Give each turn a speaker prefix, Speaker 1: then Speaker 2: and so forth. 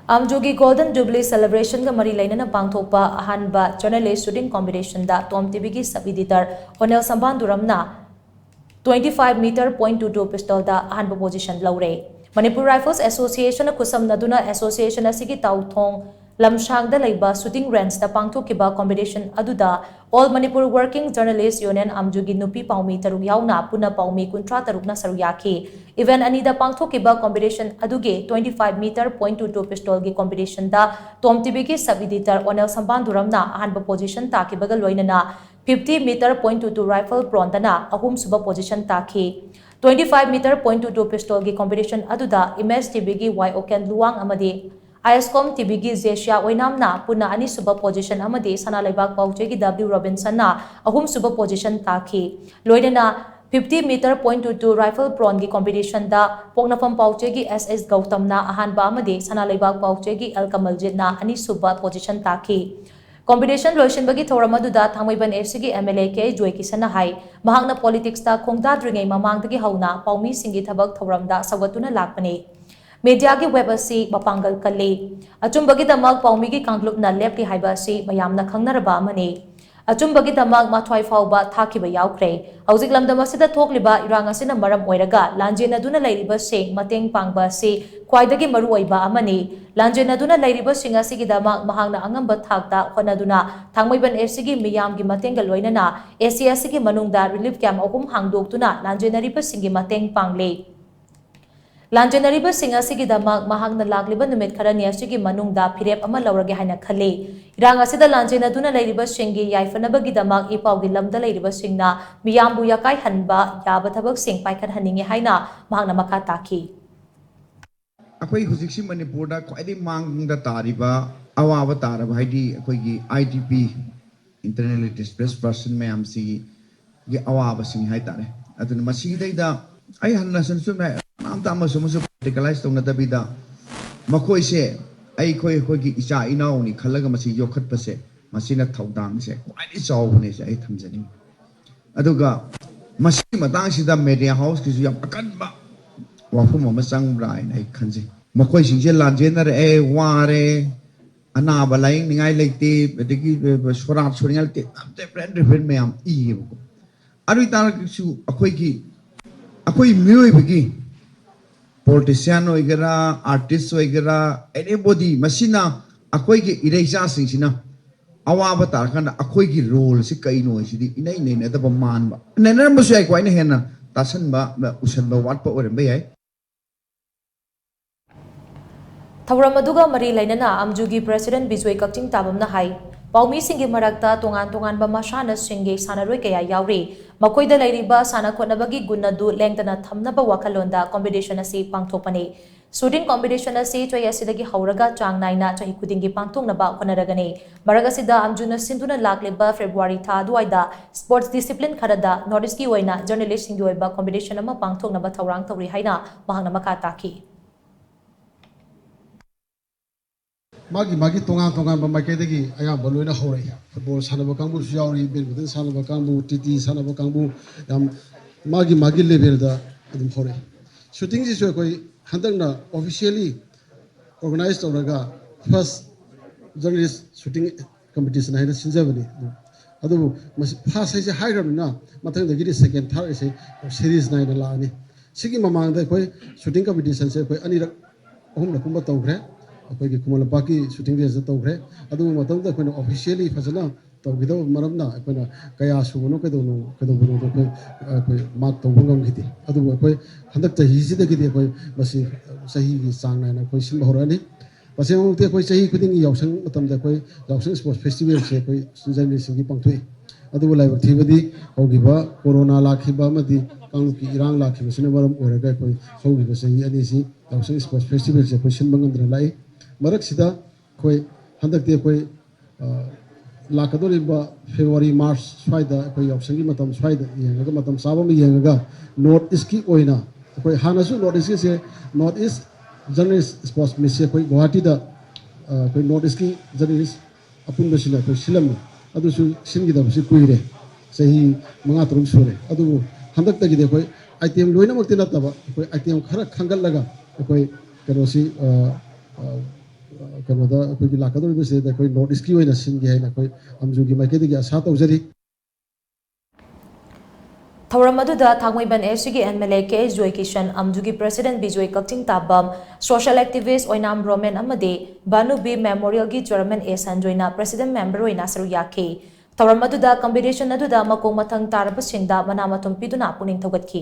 Speaker 1: AMWJU Golden Jubilee celebration ka mari leinana pangthokpa Ahanba journalist shooting competition da TOMTV ki Sub Editor Onel Shambanduram na 25 meter .22 pistol da Ahanba position Loure. Manipuri Rifles Association na kusam naduna association asigi tauthong lamshang da laiba shooting range da pangthokkiba competition aduda All Manipur Working Journalists Union AMWJU nupi paumi taruk yauna puna paumi kuntra taruk na saru yaki. Event anida pangthokkiba competition aduge 25 meter .22 pistol gi competition da TOMTV ki Sub Editor Onel Shambanduram na Ahanba position takibaga loinana 50 meter .22 rifle prondana ahum suba position taki. 25 meter .22 pistol gi competition aduda Image TV gi Oken Luang amadi ISCOM TV gi Zesia Oinamna puna ani suba position amadi sana laibak pauche gi W Robinson na ahum suba position taki. Loinana 50 meter .22 rifle prawn gi competition da Poknafam pauche gi SS Gautam na Ahanba amadi sana laibak pauche gi El Kamaljit na ani suba position taki. Competition loishin bagi thoramadu Thangmaiban FC gi MLA ke Joy Kisana hai mahangna politics ta khongda dringai mamang dagi hauna paumi singi thabak thoramda sawatuna lakpani media gi web asi mapangal kalle achumbagi damak paumi gi kanglup na lepti haiba asi mayamna khangnaraba amani achumbagi damak mathwai fauba thakiba yaukre haujik lamdam asida thokliba irang asina maram oiraga lanjena duna lairiba se mateng pangba se khwaidagi maru oiba amani lanjena duna lairiba singa sigi damak mahangna angamba thakta khonaduna Thangmaiban FC gi miyam gi matengga loinana ACS gi manungda relief camp ahum hangdoktuna lanjena riba singi mateng pangle Lanjanariba singa sigi damak mahangna lagliba numit kharani asigi manungda phirep ama laurage haina khale irang asida lanjena duna lairiba singi yaifanaba gi damak ipau gi lamda lairiba singna miyambu yakai hanba yaba thabak sing paikhat haninge haina mahangna makha taki
Speaker 2: akoi hujiksi manipur da khwaidi mangda tariba awaba taraba haidi akoi gi IDP internally displaced person mayam si gi awaba sing hai tare aduna masi da ai hanna sansu na amtama sumu politicalize tong na dabida makoi se ai khoi gi icha inau ni khalaga masi yokhat pase masina thaudang se kwai chawbune se ai thamjani aduga masi matang sida media house ki yam akanba wafum ma changbra ai khanji makoi singje lanjenar e ware anaba laing ningai leite bedigi sorat soringal te amte different me am i aru tar su akoi mioi bigi politician oigera artist oigera anybody masina akoi gi ireja singsina awaba tar khana akoi gi role si kaino sidi inai nei na da man ba nena masu ai kwai na hena tasan ba usan ba wat pa orem ba ai
Speaker 1: Thawramaduga mari lainana AMWJU President Bijoy Kakching tabamna hai paumi singi marakta tongan ba masana singi sanaroi kaya yauri makoida lairiba sana khonabagi gunadu lengtana thamnaba wakhalonda competition asi pangthokpani shooting competition asi choi asidagi hauraga chang naina chahi khudingi pangthoknaba khonaragani maragasida AMWJU sinduna lakleba February tha duaida sports discipline kharada Northeast ki oina journalist singi oiba competition ama pangthoknaba thawrang tawri haina mahangna makha taki
Speaker 3: magi tongan ba makedagi aya baloina hore football sanaba kangbu yauri badminton sanaba kangbu TT sanaba kangbu yam magi level da adum hore shooting ji koi handangna officially organized oraga first journalist shooting competition haina sinjabani adu mas first sai hairamna mathang da giri second third sai series naina laani sigi mamang da koi shooting competition se koi ani rak ahum kumba tawgre अखोई कुमल पाकी shooting race तौरे अदु मतम the cone officially फजना तौगिदो मरमना कोन कया सुगनो कदोनो कोई mark तौबंगम खिति अदु कोई हंदक तही सिद खिति कोई बसी सही की सांग नाना कोई सिम होरानी बसे उते कोई सही खुदिंग यावसंग मतम द कोई यावसंग स्पोर्ट्स फेस्टिवल से कोई सुजन सिंगी पंथोई अदु लाइव थीबदी होगिबा कोरोना लाखिबा मदि कांग की इरांग लाखिबा सिने मरम ओरगा कोई होगिबा सही अनि सि यावसंग स्पोर्ट्स फेस्टिवल से कोई सिनबंगम लाई मरक सिदा कोई हंदकते कोई लाकदोरिबा फेब्रुआरी मार्च स्वाइदा कोई ऑप्शनगी मतम स्वाइदा येंगा मतम साबम येंगा नॉर्थ ईस्ट की ओइना कोई हानासु नॉर्थ ईस्ट से नॉर्थ ईस्ट जर्नलिस्ट स्पोर्ट्स में से कोई गुवाहाटी दा कोई नॉर्थ ईस्ट की जर्नलिस्ट अपुन बसिला कोई सिलम अदुसु सिनगी दा बसि कुइरे सही मंगा तरुम सोरे अदु हंदकता गिदे कोई आइटम लोइना मक्ति नतबा कोई आइटम खरा खंगल लगा कोई करोसी ꯀꯩꯅꯣꯗ ꯑꯩꯈꯣꯏꯒꯤ ꯂꯥꯛꯀꯗꯧꯔꯤꯕꯁꯤꯗ ꯑꯩꯈꯣꯏ ꯅꯣꯔꯠ ꯏꯁꯀꯤ ꯑꯣꯏꯅ ꯁꯤꯟꯒꯦ ꯍꯥꯏꯅ ꯑꯩꯈꯣꯏ ꯑꯝꯖꯨꯒꯤ ꯃꯥꯏꯀꯩꯗꯒꯤ ꯑꯁꯥ ꯇꯧꯖꯔꯤ
Speaker 1: ꯊꯧꯔꯝ ꯑꯗꯨꯗ ꯊꯥꯡꯃꯩꯕꯟ ꯑꯦꯁꯤꯒꯤ MLA ꯀꯦ ꯖꯣꯏ ꯀꯤꯁꯟ ꯑꯝꯖꯨꯒꯤ ꯄ꯭ꯔꯦꯁꯤꯗꯦꯟꯠ ꯕꯤꯖꯣꯏ ꯀꯛꯆꯤꯡ ꯇꯥꯕꯝ ꯁꯣꯁꯤꯌꯦꯜ ꯑꯦꯛꯇꯤꯚꯤꯁꯠ ꯑꯣꯏꯅꯥꯝ ꯔꯣꯃꯦꯟ ꯑꯃꯗꯤ ꯕꯥꯅꯨꯕꯤ ꯃꯦꯃꯣꯔꯤꯌꯦꯜꯒꯤ ꯆꯦꯌꯔꯃꯦꯟ A ꯁꯟꯖꯣꯏꯅ ꯄ꯭ꯔꯦꯁꯤꯗꯦꯟꯠ ꯃꯦꯝꯕꯔ ꯑꯣꯏꯅ ꯁꯔꯨꯛ ꯌꯥꯈꯤ ꯊꯧꯔꯝ ꯑꯗꯨꯗ ꯀꯝꯄꯤꯇꯤꯁꯟ ꯑꯗꯨꯗ ꯃꯀꯣꯛ ꯃꯊꯪ ꯇꯥꯔꯕꯁꯤꯡꯗ ꯃꯅꯥ ꯃꯊꯨꯝ ꯄꯤꯗꯨꯅ ꯄꯨꯛꯅꯤꯡ ꯊꯧꯒꯠꯈꯤ